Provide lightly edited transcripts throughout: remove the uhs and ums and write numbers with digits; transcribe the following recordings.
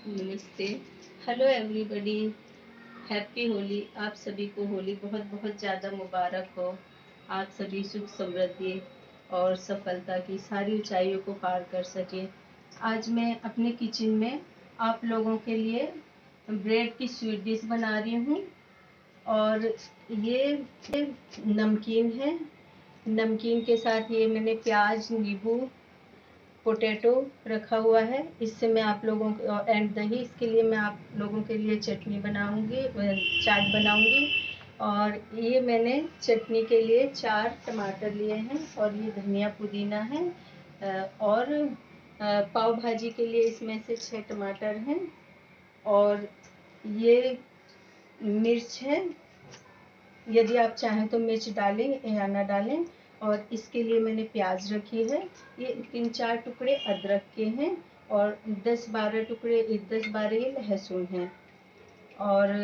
नमस्ते। Hello everybody. Happy Holi. आप सभी को होली बहुत बहुत ज़्यादा मुबारक हो। आप सभी सुख समृद्धि और सफलता की सारी ऊंचाइयों को पार कर सके। आज मैं अपने किचन में आप लोगों के लिए ब्रेड की स्वीट डिश बना रही हूँ। और ये नमकीन है। नमकीन के साथ ये मैंने प्याज, नींबू, पोटैटो रखा हुआ है। इससे मैं आप लोगों को एंड दही, इसके लिए मैं आप लोगों के लिए चटनी बनाऊंगी, चाट बनाऊंगी। और ये मैंने चटनी के लिए 4 टमाटर लिए हैं और ये धनिया पुदीना है। और पाव भाजी के लिए इसमें से 6 टमाटर हैं। और ये मिर्च है, यदि आप चाहें तो मिर्च डालें या ना डालें। और इसके लिए मैंने प्याज रखी है। ये 3-4 टुकड़े अदरक के हैं और 10-12 टुकड़े 10-12 ही लहसुन हैं। और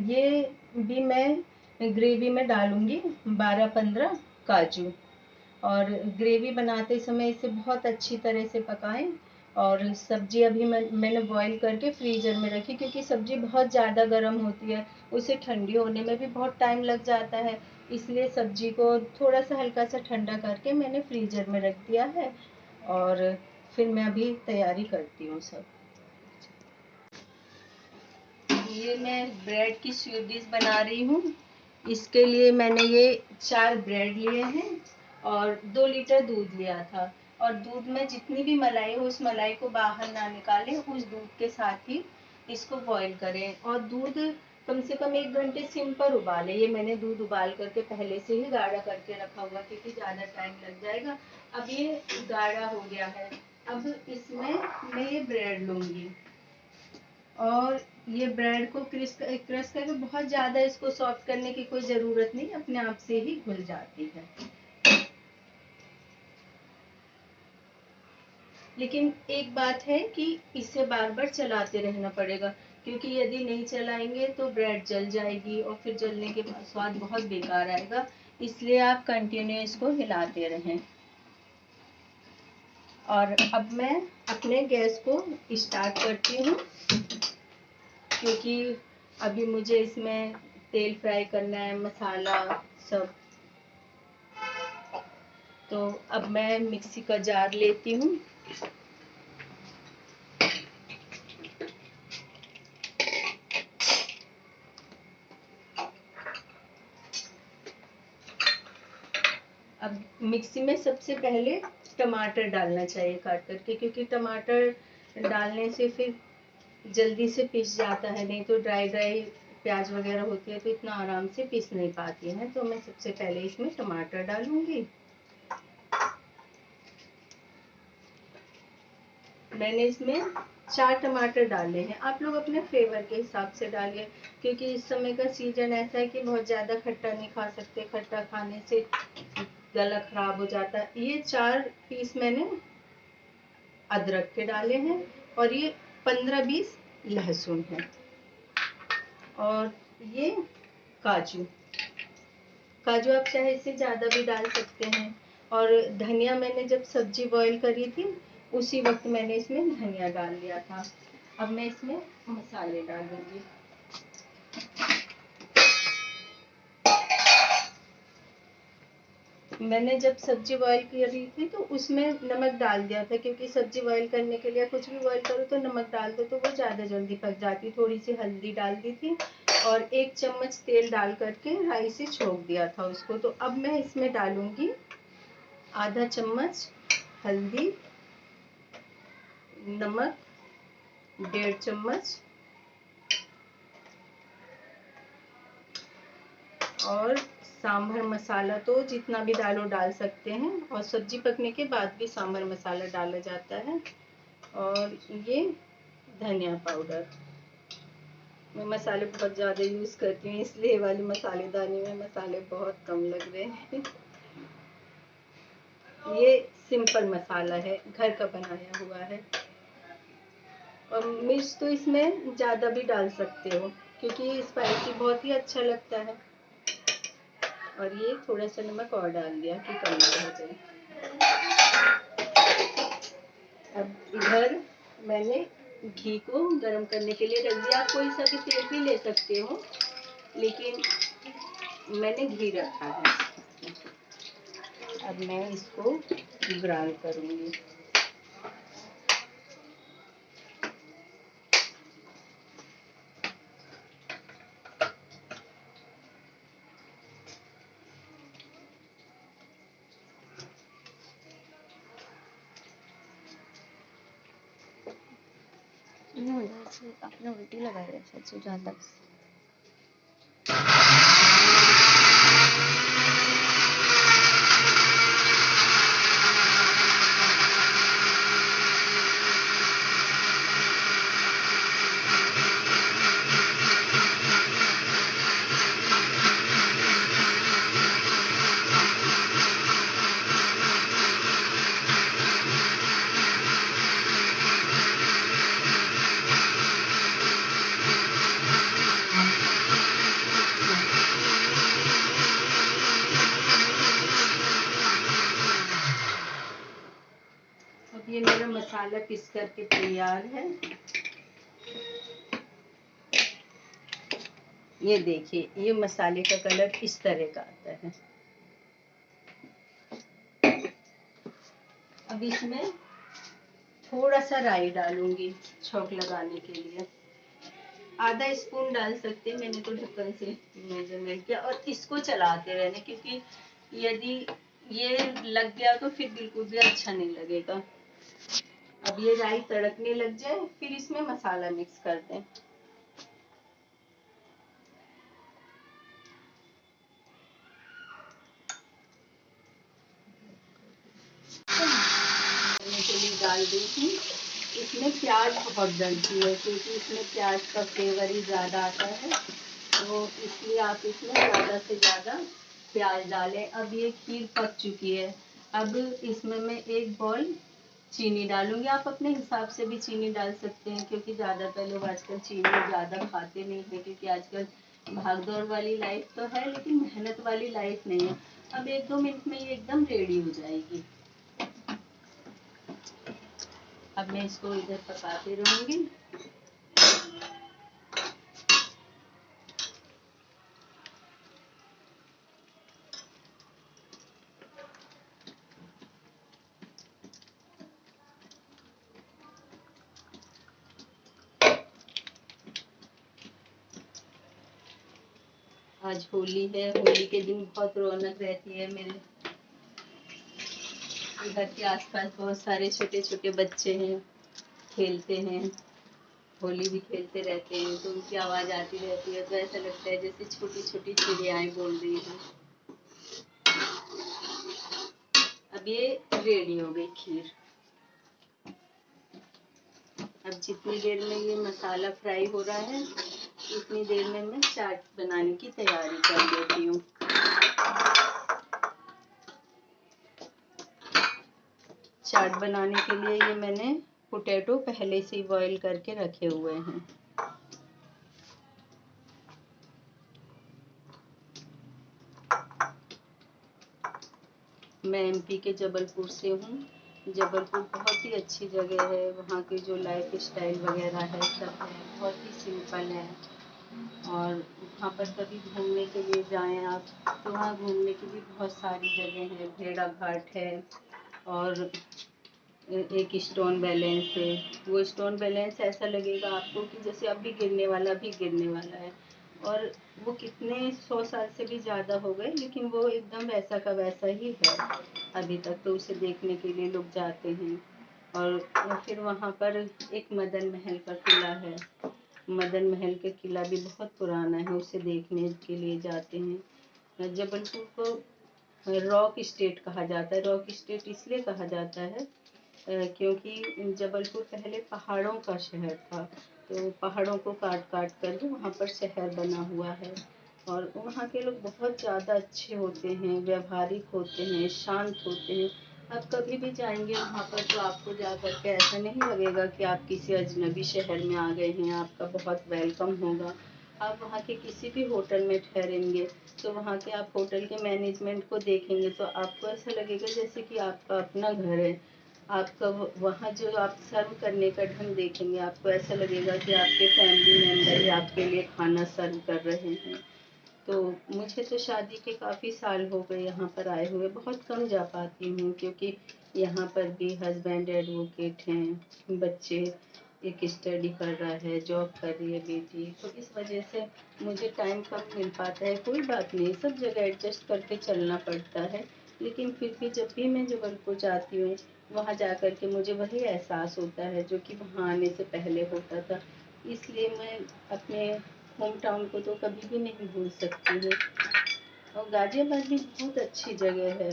ये भी मैं ग्रेवी में डालूंगी 12-15 काजू। और ग्रेवी बनाते समय इसे बहुत अच्छी तरह से पकाएं। और सब्जी अभी मैंने बॉईल करके फ्रीजर में रखी, क्योंकि सब्जी बहुत ज़्यादा गर्म होती है, उसे ठंडी होने में भी बहुत टाइम लग जाता है। इसलिए सब्जी को थोड़ा सा हल्का सा ठंडा करके मैंने फ्रीजर में रख दिया है। और फिर मैं अभी तैयारी करती हूँ सब। ये मैं ब्रेड की स्वीट डिश बना रही हूँ। इसके लिए मैंने ये 4 ब्रेड लिए हैं और 2 लीटर दूध लिया था। और दूध में जितनी भी मलाई हो उस मलाई को बाहर ना निकालें, उस दूध के साथ ही इसको बॉईल करें। और दूध कम से कम 1 घंटे सिम पर उबालें। ये मैंने दूध उबाल करके पहले से ही गाढ़ा करके रखा हुआ, क्योंकि ज़्यादा टाइम लग जाएगा। अब ये गाढ़ा हो गया है। अब इसमें मैं ये ब्रेड लूँगी और ये ब्रेड को क्रश करके, बहुत ज़्यादा इसको सॉफ्ट करने की कोई ज़रूरत नहीं, अपने आप से ही घुल जाती है। लेकिन एक बात है कि इसे बार बार चलाते रहना पड़ेगा, क्योंकि यदि नहीं चलाएंगे तो ब्रेड जल जाएगी और फिर जलने के बाद स्वाद बहुत बेकार आएगा। इसलिए आप कंटिन्यू इसको हिलाते रहें। और अब मैं अपने गैस को स्टार्ट करती हूँ, क्योंकि अभी मुझे इसमें तेल फ्राई करना है, मसाला सब। तो अब मैं मिक्सी का जार लेती हूँ। अब मिक्सी में सबसे पहले टमाटर डालना चाहिए काट करके, क्योंकि टमाटर डालने से फिर जल्दी से पिस जाता है। नहीं तो ड्राई ड्राई प्याज वगैरह होती है तो इतना आराम से पिस नहीं पाती है। तो मैं सबसे पहले इसमें टमाटर डालूंगी। मैंने इसमें 4 टमाटर डाले हैं। आप लोग अपने फ्लेवर के हिसाब से डालिए, क्योंकि इस समय का सीजन ऐसा है कि बहुत ज़्यादा खट्टा नहीं खा सकते। खट्टा खाने से गला खराब हो जाता है। ये 4 पीस मैंने अदरक के डाले हैं और ये 15-20 लहसुन है। और ये काजू काजू आप चाहे इससे ज़्यादा भी डाल सकते हैं। और धनिया मैंने जब सब्जी बॉईल करी थी उसी वक्त मैंने इसमें धनिया डाल लिया था। अब मैं इसमें मसाले डालूंगी। मैंने जब सब्जी बॉईल करी थी तो उसमें नमक डाल दिया था, क्योंकि सब्जी बॉईल करने के लिए कुछ भी बॉईल करो तो नमक डाल दो तो वो ज़्यादा जल्दी पक जाती। थोड़ी सी हल्दी डाल दी थी और 1 चम्मच तेल डाल करके राई से छोंक दिया था उसको। तो अब मैं इसमें डालूंगी आधा चम्मच हल्दी, नमक 1.5 चम्मच और सांभर मसाला तो जितना भी डालो डाल सकते हैं। और सब्जी पकने के बाद भी सांभर मसाला डाला जाता है। और ये धनिया पाउडर। मैं मसाले बहुत ज़्यादा यूज़ करती हूँ, इसलिए वाली मसालेदानी में मसाले बहुत कम लग रहे हैं। ये सिंपल मसाला है, घर का बनाया हुआ है। और मिर्च तो इसमें ज़्यादा भी डाल सकते हो, क्योंकि स्पाइसी बहुत ही अच्छा लगता है। और ये थोड़ा सा नमक और डाल दिया कि कम हो जाए। अब इधर मैंने घी को गरम करने के लिए रख दिया। आप कोई सा भी तेल भी ले सकते हो, लेकिन मैंने घी रखा है। अब मैं इसको ब्राउन करूँगी। आपने उल्टी लगाई है शायद से ज़्यादा। अब ये मेरा मसाला पीस करके तैयार है। ये देखिए, ये मसाले का कलर इस तरह का आता है। अब इसमें थोड़ा सा राई डालूंगी छौंक लगाने के लिए। आधा स्पून डाल सकते हैं, मैंने तो ढक्कन से मेजरमेंट किया। और इसको चलाते रहना, क्योंकि यदि ये लग गया तो फिर बिल्कुल भी अच्छा नहीं लगेगा। अब ये राई तड़कने लग जाए, फिर इसमें मसाला मिक्स कर दें। के लिए डाल दी थी। इसमें प्याज बहुत डलती है, क्योंकि इसमें प्याज का फ्लेवर ही ज़्यादा आता है, तो इसलिए आप इसमें ज़्यादा से ज़्यादा प्याज डालें। अब ये खीर पक चुकी है। अब इसमें मैं 1 बॉल चीनी डालूंगी। आप अपने हिसाब से भी चीनी डाल सकते हैं, क्योंकि ज़्यादातर लोग आजकल चीनी ज़्यादा खाते नहीं है, क्योंकि आजकल भागदौड़ वाली लाइफ तो है, लेकिन मेहनत वाली लाइफ नहीं है। अब 1-2 मिनट में ये एकदम रेडी हो जाएगी। अब मैं इसको इधर पकाती रहूंगी। आज होली है, होली के दिन बहुत रौनक रहती है। मेरे घर के आसपास बहुत सारे छोटे छोटे बच्चे हैं, खेलते हैं, होली भी खेलते रहते हैं, तो उनकी आवाज आती रहती है, तो ऐसा लगता है जैसे छोटी छोटी चिड़ियाएं बोल रही हैं। अब ये रेडी हो गई खीर। अब जितनी देर में ये मसाला फ्राई हो रहा है, इतनी देर में मैं चाट बनाने की तैयारी कर लेती हूँ। चाट बनाने के लिए ये मैंने पोटैटो पहले से ही बॉईल करके रखे हुए हैं। मैं एमपी के जबलपुर से हूँ। जबलपुर बहुत ही अच्छी जगह है। वहाँ की जो लाइफ स्टाइल वगैरह है सब है, बहुत ही सिंपल है। और वहाँ पर कभी घूमने के लिए जाएं आप, तो वहाँ घूमने की भी बहुत सारी जगह है। भेड़ा घाट है, और एक स्टोन बैलेंस है। वो स्टोन बैलेंस ऐसा लगेगा आपको कि जैसे अभी गिरने वाला है। और वो कितने 100 साल से भी ज़्यादा हो गए, लेकिन वो एकदम वैसा का वैसा ही है अभी तक। तो उसे देखने के लिए लोग जाते हैं। और फिर वहाँ पर एक मदन महल का किला है। मदन महल का किला भी बहुत पुराना है, उसे देखने के लिए जाते हैं। जबलपुर को रॉक स्टेट कहा जाता है। रॉक स्टेट इसलिए कहा जाता है क्योंकि जबलपुर पहले पहाड़ों का शहर था, तो पहाड़ों को काट काट कर वहाँ पर शहर बना हुआ है। और वहाँ के लोग बहुत ज़्यादा अच्छे होते हैं, व्यवहारिक होते हैं, शांत होते हैं। आप कभी भी जाएंगे वहाँ पर तो आपको जा कर के ऐसा नहीं लगेगा कि आप किसी अजनबी शहर में आ गए हैं। आपका बहुत वेलकम होगा। आप वहाँ के किसी भी होटल में ठहरेंगे, तो वहाँ के आप होटल के मैनेजमेंट को देखेंगे तो आपको ऐसा लगेगा जैसे कि आपका अपना घर है। आपका वहाँ जो आप सर्व करने का ढंग देखेंगे, आपको ऐसा लगेगा कि आपके फैमिली मेम्बर ही आपके लिए खाना सर्व कर रहे हैं। तो मुझे तो शादी के काफ़ी साल हो गए यहाँ पर आए हुए, बहुत कम जा पाती हूँ क्योंकि यहाँ पर भी हस्बैंड एडवोकेट हैं, बच्चे एक स्टडी कर रहा है, जॉब कर रही है बेटी, तो इस वजह से मुझे टाइम कम मिल पाता है। कोई बात नहीं, सब जगह एडजस्ट करके चलना पड़ता है, लेकिन फिर भी जब भी मैं जबलपुर जाती हूँ, वहाँ जा कर के मुझे वही एहसास होता है जो कि वहाँ आने से पहले होता था। इसलिए मैं अपने होम टाउन को तो कभी भी नहीं भूल सकती हूँ। और गाजियाबाद भी बहुत अच्छी जगह है,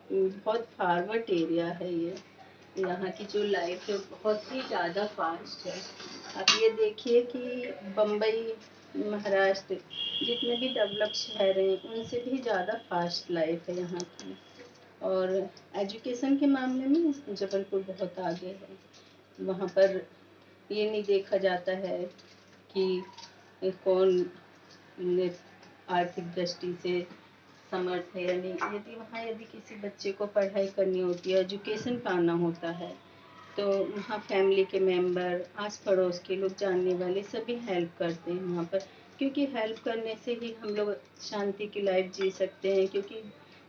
बहुत फॉरवर्ड एरिया है ये। यहाँ की जो लाइफ है बहुत ही ज़्यादा फास्ट है। आप ये देखिए कि बम्बई, महाराष्ट्र, जितने भी डेवलप शहर हैं उनसे भी ज़्यादा फास्ट लाइफ है यहाँ की। और एजुकेशन के मामले में जबलपुर बहुत आगे है। वहाँ पर ये नहीं देखा जाता है कि कौन आर्थिक दृष्टि से समर्थ है या नहीं। यदि किसी बच्चे को पढ़ाई करनी होती है, एजुकेशन पाना होता है, तो वहाँ फैमिली के मेंबर, आस पड़ोस के लोग, जानने वाले सभी हेल्प करते हैं वहाँ पर, क्योंकि हेल्प करने से ही हम लोग शांति की लाइफ जी सकते हैं। क्योंकि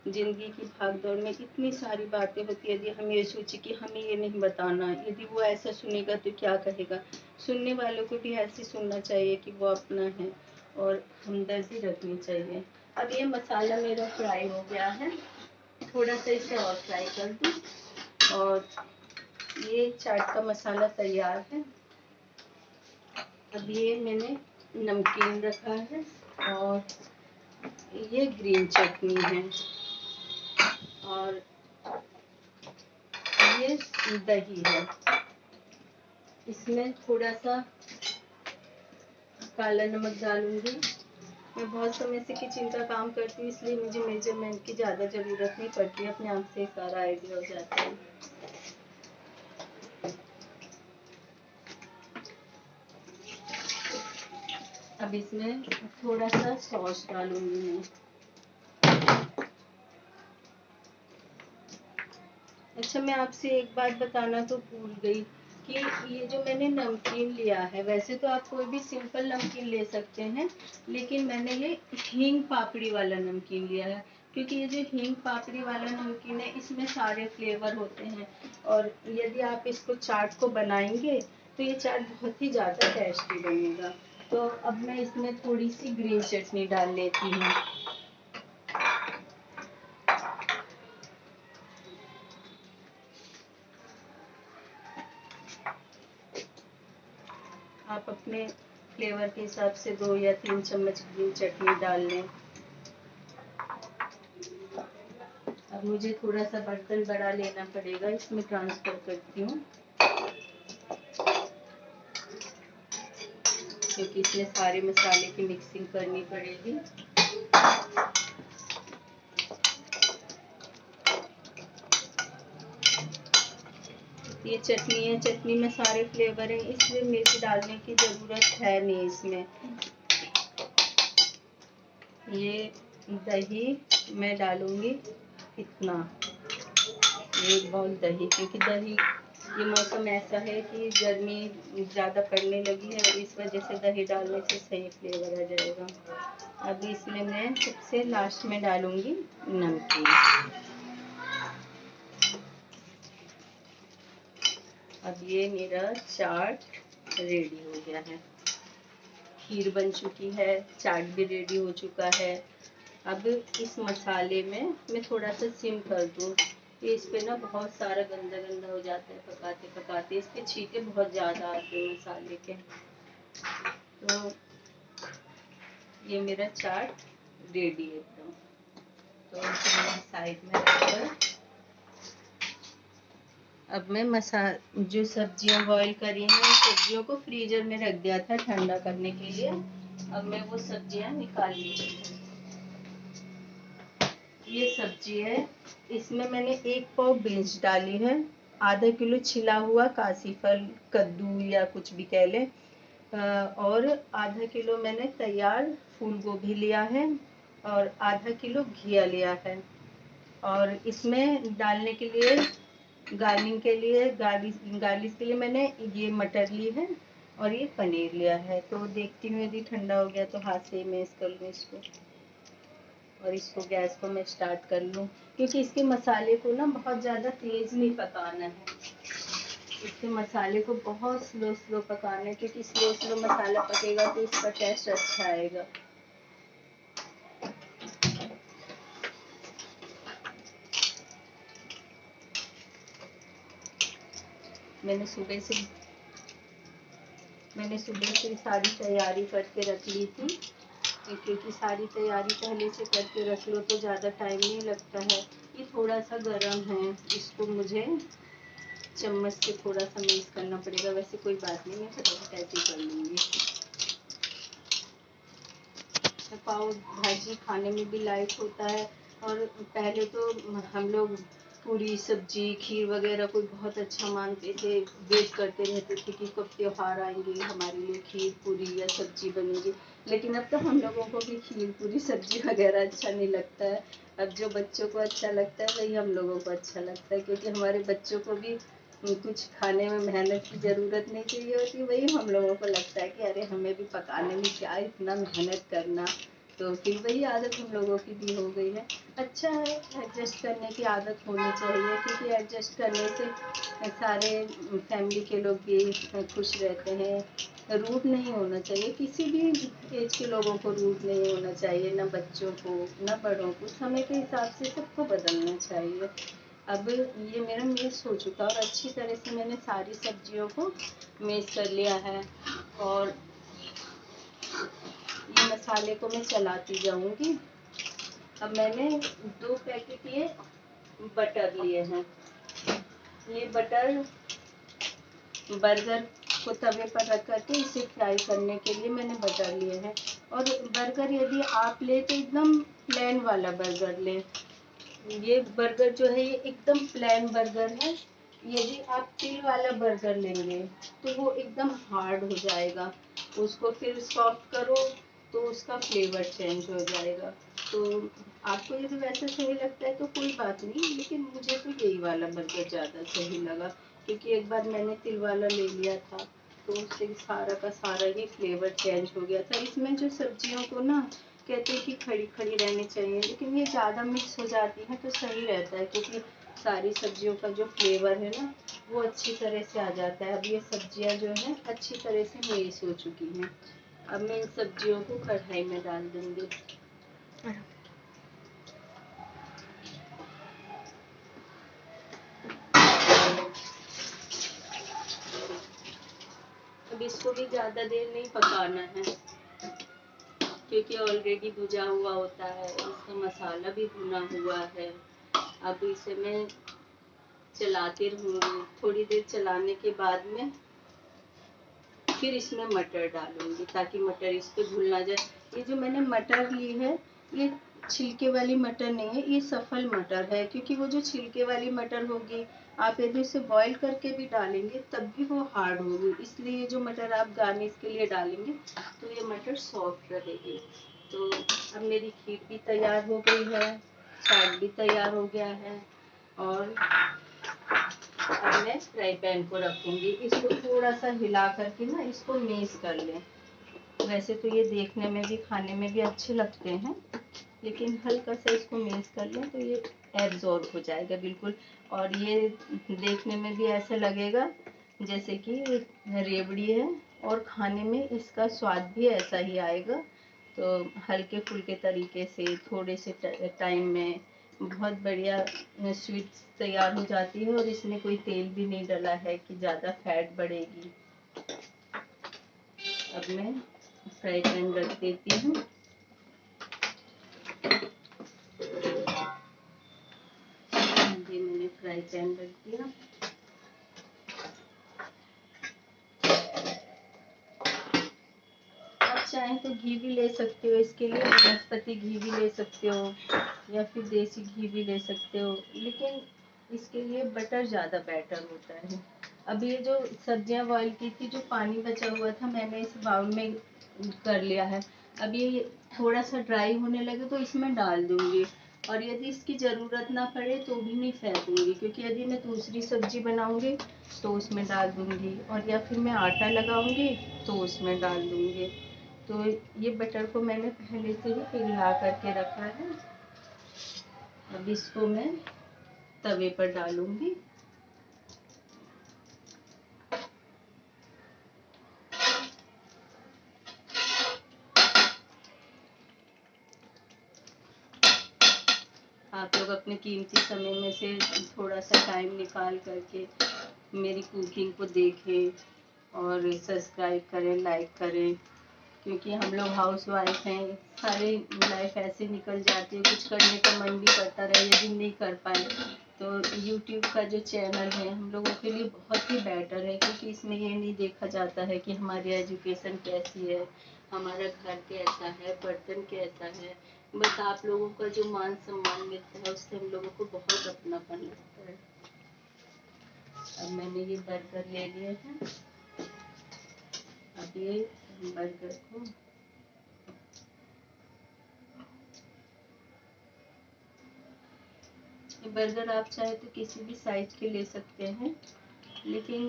ज़िंदगी की भागदौड़ में इतनी सारी बातें होती है, यदि हम ये सोचे कि हमें ये नहीं बताना, यदि वो ऐसा सुनेगा तो क्या कहेगा। सुनने वालों को भी ऐसे सुनना चाहिए कि वो अपना है, और हमदर्दी रखनी चाहिए। अब ये मसाला मेरा फ्राई हो गया है, थोड़ा सा इसे और फ्राई कर दूँ, और ये चाट का मसाला तैयार है। अब ये मैंने नमकीन रखा है, और ये ग्रीन चटनी है, और ये दही है। इसमें थोड़ा सा काला नमक डालूंगी। मैं बहुत समय से किचन का काम करती हूँ, इसलिए मुझे मेजरमेंट की ज़्यादा ज़रूरत नहीं पड़ती, अपने आप से सारा आइडिया हो जाता है। अब इसमें थोड़ा सा सॉस डालूंगी मैं। अच्छा, मैं आपसे एक बात बताना तो भूल गई कि ये जो मैंने नमकीन लिया है, वैसे तो आप कोई भी सिंपल नमकीन ले सकते हैं, लेकिन मैंने ये हींग पापड़ी वाला नमकीन लिया है, क्योंकि ये जो हींग पापड़ी वाला नमकीन है इसमें सारे फ्लेवर होते हैं, और यदि आप इसको चाट को बनाएंगे तो ये चाट बहुत ही ज़्यादा टेस्टी बनेगा। तो अब मैं इसमें थोड़ी सी ग्रीन चटनी डाल लेती हूँ। आप अपने फ्लेवर के हिसाब से 2 या 3 चम्मच ग्रीन चटनी डाल लें। अब मुझे थोड़ा सा बर्तन बड़ा लेना पड़ेगा, इसमें ट्रांसफर करती हूँ, क्योंकि इसमें सारे मसाले की मिक्सिंग करनी पड़ेगी। ये चटनी है, चटनी में सारे फ्लेवर हैं, इसलिए मिर्च डालने की ज़रूरत है नहीं इसमें। ये दही मैं डालूंगी इतना, एक बाउल दही, क्योंकि दही, ये मौसम ऐसा है कि गर्मी ज़्यादा पड़ने लगी है, और इस वजह से दही डालने से सही फ्लेवर आ जाएगा। अब इसमें मैं सबसे लास्ट में डालूंगी नमकीन। अब ये मेरा चाट रेडी हो गया है, खीर बन चुकी है, चाट भी रेडी हो चुका है। अब इस मसाले में मैं थोड़ा सा सिम कर दूँ, ये इस पे ना बहुत सारा गंदा गंदा हो जाता है पकाते पकाते, इस पे छींटे बहुत ज़्यादा आते हैं मसाले के। तो ये मेरा चाट रेडी है एकदम। तो इसे मैं साइड में रखकर, अब मैं जो सब्जियां बॉईल करी हैं, सब्जियों को फ्रीजर में रख दिया था ठंडा करने के लिए। अब मैं वो सब्जियां निकाल ली हूँ। ये सब्जी है, इसमें मैंने 1 पाव बीन्स डाली है, आधा किलो छिला हुआ काशी फल, कद्दू या कुछ भी कह लें, और आधा किलो मैंने तैयार फूल गोभी लिया है, और आधा किलो घिया लिया है। और इसमें डालने के लिए गार्लिक के लिए मैंने ये मटर ली है और ये पनीर लिया है। तो देखती हूँ यदि ठंडा हो गया तो हाथ से मैश कर लूँ इसको, और इसको गैस को मैं स्टार्ट कर लूँ, क्योंकि इसके मसाले को ना बहुत ज़्यादा तेज नहीं पकाना है। इसके मसाले को बहुत स्लो पकाना है, क्योंकि स्लो मसाला पकेगा तो इसका टेस्ट अच्छा आएगा। मैंने सुबह से सारी तैयारी करके रख ली थी, क्योंकि सारी तैयारी पहले से करके रख लो तो ज़्यादा टाइम नहीं लगता है। ये थोड़ा सा गर्म है, इसको मुझे चम्मच से थोड़ा सा मिक्स करना पड़ेगा। वैसे कोई बात नहीं, मैं फटाफट ऐसे कर लूँगी। पाव भाजी खाने में भी लाइट होता है, और पहले तो हम लोग पूरी सब्जी खीर वगैरह कोई बहुत अच्छा मानते थे, वेट करते रहते थे कि कब त्योहार आएंगे, हमारे लिए खीर पूरी या सब्जी बनेगी। लेकिन अब तो हम लोगों को भी खीर पूरी सब्जी वगैरह अच्छा नहीं लगता है। अब जो बच्चों को अच्छा लगता है वही हम लोगों को अच्छा लगता है, क्योंकि हमारे बच्चों को भी कुछ खाने में मेहनत की ज़रूरत नहीं चाहिए होती। वही हम लोगों को लगता है कि अरे हमें भी पकाने में क्या इतना मेहनत करना। तो फिर वही आदत हम लोगों की भी हो गई है। अच्छा है, एडजस्ट करने की आदत होनी चाहिए, क्योंकि एडजस्ट करने से सारे फैमिली के लोग भी खुश रहते हैं। रूड नहीं होना चाहिए, किसी भी एज के लोगों को रूड नहीं होना चाहिए, ना बच्चों को ना बड़ों को। समय के हिसाब से सबको बदलना चाहिए। अब ये मेरा मैश हो चुका, और अच्छी तरह से मैंने सारी सब्जियों को मैश कर लिया है। और ये मसाले को मैं चलाती जाऊंगी। अब मैंने 2 पैकेट ये बटर लिए हैं। ये बटर बर्गर को तवे पर रख करके इसे फ्राई करने के लिए मैंने बटर लिए हैं। और बर्गर यदि आप ले तो एकदम प्लेन वाला बर्गर लें। ये बर्गर जो है ये एकदम प्लेन बर्गर है। यदि आप तिल वाला बर्गर लेंगे तो वो एकदम हार्ड हो जाएगा, उसको फिर सॉफ्ट करो तो उसका फ्लेवर चेंज हो जाएगा। तो आपको यदि वैसे सही लगता है तो कोई बात नहीं, लेकिन मुझे तो यही वाला बर्गर ज़्यादा सही लगा, क्योंकि एक बार मैंने तिल वाला ले लिया था तो उससे सारा का सारा ही फ्लेवर चेंज हो गया था। इसमें जो सब्जियों को ना कहते हैं कि खड़ी खड़ी रहनी चाहिए, लेकिन ये ज़्यादा मिक्स हो जाती है तो सही रहता है, क्योंकि सारी सब्जियों का जो फ्लेवर है ना वो अच्छी तरह से आ जाता है। अब ये सब्जियां जो हैं अच्छी तरह से मैश हो चुकी हैं। अब मैं इन सब्जियों को कढ़ाई में डाल दूंगी। अब इसको भी ज़्यादा देर नहीं पकाना है, क्योंकि ऑलरेडी भुजा हुआ होता है, इसका मसाला भी भुना हुआ है। अब इसे मैं चलाती रहूँगी। थोड़ी देर चलाने के बाद में फिर इसमें मटर डालूंगी, ताकि मटर इस पे घुल ना जाए। ये जो मैंने मटर ली है ये छिलके वाली मटर नहीं है, ये सफल मटर है, क्योंकि वो जो छिलके वाली मटर होगी आप यदि उसे बॉईल करके भी डालेंगे तब भी वो हार्ड होगी। इसलिए जो मटर आप गार्निश के लिए डालेंगे तो ये मटर सॉफ्ट रहेगी। तो अब मेरी खीर भी तैयार हो गई है, चाट भी तैयार हो गया है, और अब मैं फ्राई पैन को रखूंगी। इसको थोड़ा सा हिला करके ना इसको मैश कर लें। वैसे तो ये देखने में भी खाने में भी अच्छे लगते हैं, लेकिन हल्का सा इसको मैश कर लें तो ये एब्जॉर्ब हो जाएगा बिल्कुल। और ये देखने में भी ऐसा लगेगा जैसे कि रेवड़ी है, और खाने में इसका स्वाद भी ऐसा ही आएगा। तो हल्के फुल्के तरीके से थोड़े से टाइम में बहुत बढ़िया स्वीट तैयार हो जाती है, और इसमें कोई तेल भी नहीं डला है कि ज़्यादा फैट बढ़ेगी। अब मैं फ्राई पैन रख देती हूँ। ये मैंने फ्राई पैन रख दिया। आप चाहें तो घी भी ले सकते हो, इसके लिए वनस्पति घी भी ले सकते हो या फिर देसी घी भी ले सकते हो, लेकिन इसके लिए बटर ज़्यादा बेटर होता है। अब ये जो सब्जियां बॉईल की थी, जो पानी बचा हुआ था मैंने इस बाउल में कर लिया है। अब ये थोड़ा सा ड्राई होने लगे तो इसमें डाल दूंगी। और यदि इसकी ज़रूरत ना पड़े तो भी नहीं फेंकूंगी, क्योंकि यदि मैं दूसरी सब्जी बनाऊंगी तो उसमें डाल दूंगी, और या फिर मैं आटा लगाऊंगी तो उसमें डाल दूंगी। तो ये बटर को मैंने पहले से ही पिघला करके रखा है। अब इसको मैं तवे पर डालूंगी। आप लोग अपने कीमती समय में से थोड़ा सा टाइम निकाल करके मेरी कुकिंग को देखें और सब्सक्राइब करें, लाइक करें, क्योंकि हम लोग हाउस वाइफ हैं, सारी लाइफ ऐसे निकल जाती है, कुछ करने का मन भी करता रहे, यदि नहीं कर पाए तो यूट्यूब का जो चैनल है हम लोगों के लिए बहुत ही बेटर है, क्योंकि इसमें ये नहीं देखा जाता है कि हमारी एजुकेशन कैसी है, हमारा घर कैसा है, बर्तन कैसा है। बस आप लोगों का जो मान सम्मान मिलता है उससे हम लोगों को बहुत अपनापन लगता है। अब मैंने ये बर्गर ले लिए हैं। अब ये बर्गर को बर्गर आप चाहे तो किसी भी साइज के ले सकते हैं, लेकिन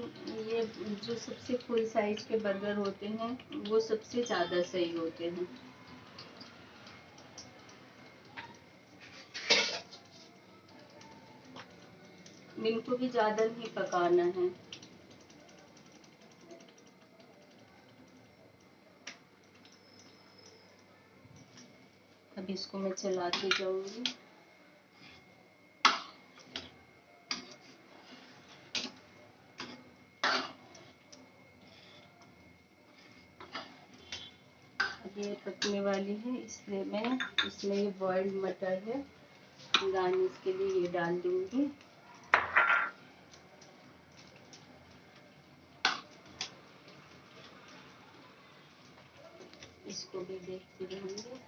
ये जो सबसे फुल साइज के बर्गर होते हैं वो सबसे ज़्यादा सही होते हैं। इनको भी ज़्यादा नहीं पकाना है। अब इसको मैं चलाती जाऊंगी। अब ये पकने वाली है, इसलिए मैं इसमें ये बॉइल्ड मटर है, गार्निश के लिए ये डाल दूंगी। इसको भी देखते रहेंगे।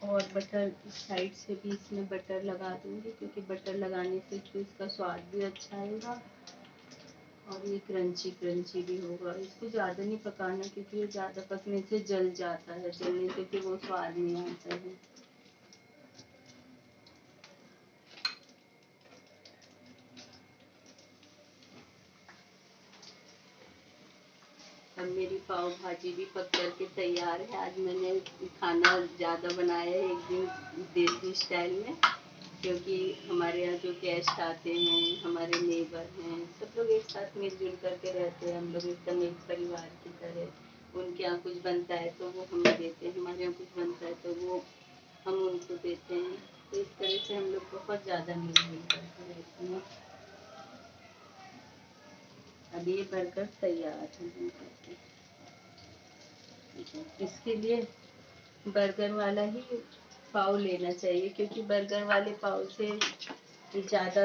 और बटर इस साइड से भी इसमें बटर लगा दूंगी, क्योंकि बटर लगाने से तो इसका स्वाद भी अच्छा आएगा और ये क्रंची क्रंची भी होगा। इसको ज़्यादा नहीं पकाना, क्योंकि ये ज़्यादा पकने से जल जाता है, जलने से फिर वो स्वाद नहीं आता है। अब मेरी पाव भाजी भी पक करके तैयार है। आज मैंने खाना ज़्यादा बनाया है एक दिन देसी स्टाइल में, क्योंकि हमारे यहाँ जो गेस्ट आते हैं, हमारे नेबर हैं, सब लोग एक साथ मिलजुल करके रहते हैं, हम लोग एकदम एक परिवार की तरह। उनके यहाँ कुछ बनता है तो वो हमें देते हैं, हमारे यहाँ कुछ बनता है तो वो हम उनको देते हैं। तो इस तरह से हम लोग बहुत ज़्यादा मिलजुल करके रहते हैं। अब ये बर्गर तैयार है। इसके लिए बर्गर वाला ही पाव लेना चाहिए, क्योंकि बर्गर वाले पाव से ज़्यादा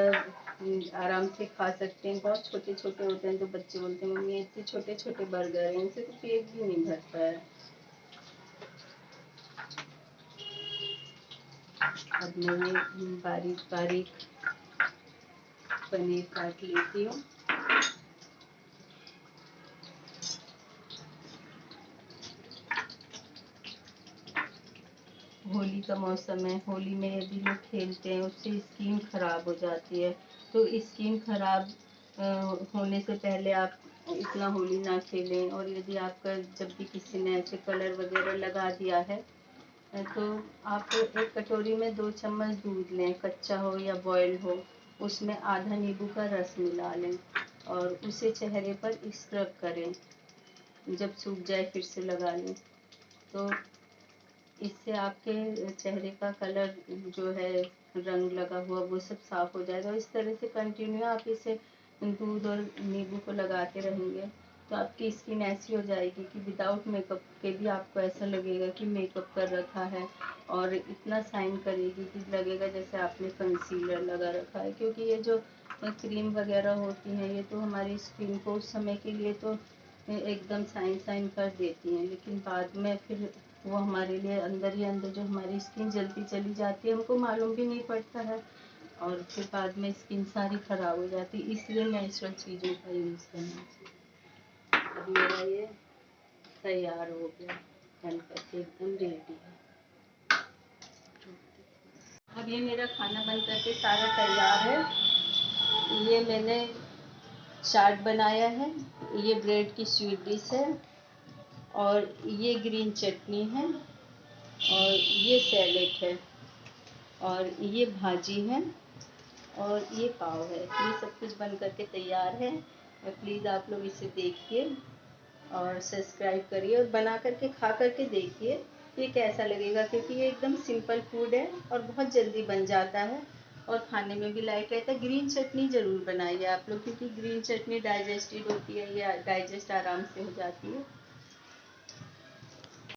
आराम से खा सकते हैं। बहुत छोटे छोटे होते हैं तो बच्चे बोलते हैं मम्मी इतने छोटे छोटे बर्गर हैं, इनसे तो पेट भी नहीं भरता है। अब मैं बारीक बारीक पनीर काट लेती हूँ। होली का मौसम है, होली में यदि लोग खेलते हैं उससे स्किन खराब हो जाती है, तो स्किन खराब होने से पहले आप इतना होली ना खेलें। और यदि आपका जब भी किसी ने ऐसे कलर वगैरह लगा दिया है तो आप एक कटोरी में 2 चम्मच दूध लें, कच्चा हो या बॉयल हो, उसमें आधा नींबू का रस मिला लें और उसे चेहरे पर स्क्रब करें। जब सूख जाए फिर से लगा लें, तो इससे आपके चेहरे का कलर जो है, रंग लगा हुआ, वो सब साफ हो जाएगा। इस तरह से कंटिन्यू आप इसे दूध और नींबू को लगाते रहेंगे तो आपकी स्किन ऐसी हो जाएगी कि विदाउट मेकअप के भी आपको ऐसा लगेगा कि मेकअप कर रखा है, और इतना शाइन करेगी कि लगेगा जैसे आपने कंसीलर लगा रखा है। क्योंकि ये जो क्रीम वगैरह होती हैं ये तो हमारी स्किन को उस समय के लिए तो एकदम शाइन शाइन कर देती हैं, लेकिन बाद में फिर वो हमारे लिए अंदर ही अंदर जो हमारी स्किन जलती चली जाती है, हमको मालूम भी नहीं पड़ता है, और फिर बाद में स्किन सारी खराब हो जाती है। इसलिए नेचुरल चीज़ों का यूज़ करना चाहिए। अब मेरा ये तैयार हो गया, बन करके एकदम रेडी है। अब ये मेरा खाना बन करके सारा तैयार है। ये मैंने चाट बनाया है, ये ब्रेड की स्वीट डिश है, और ये ग्रीन चटनी है, और ये सैलेड है, और ये भाजी है, और ये पाव है। ये सब कुछ बन करके तैयार है, और प्लीज़ आप लोग इसे देखिए और सब्सक्राइब करिए और बना करके खा करके देखिए ये कैसा लगेगा, क्योंकि ये एकदम सिंपल फूड है और बहुत जल्दी बन जाता है और खाने में भी लाइट रहता है। ग्रीन चटनी ज़रूर बनाइए आप लोग, क्योंकि ग्रीन चटनी डाइजेस्टेड होती है, ये डाइजेस्ट आराम से हो जाती है।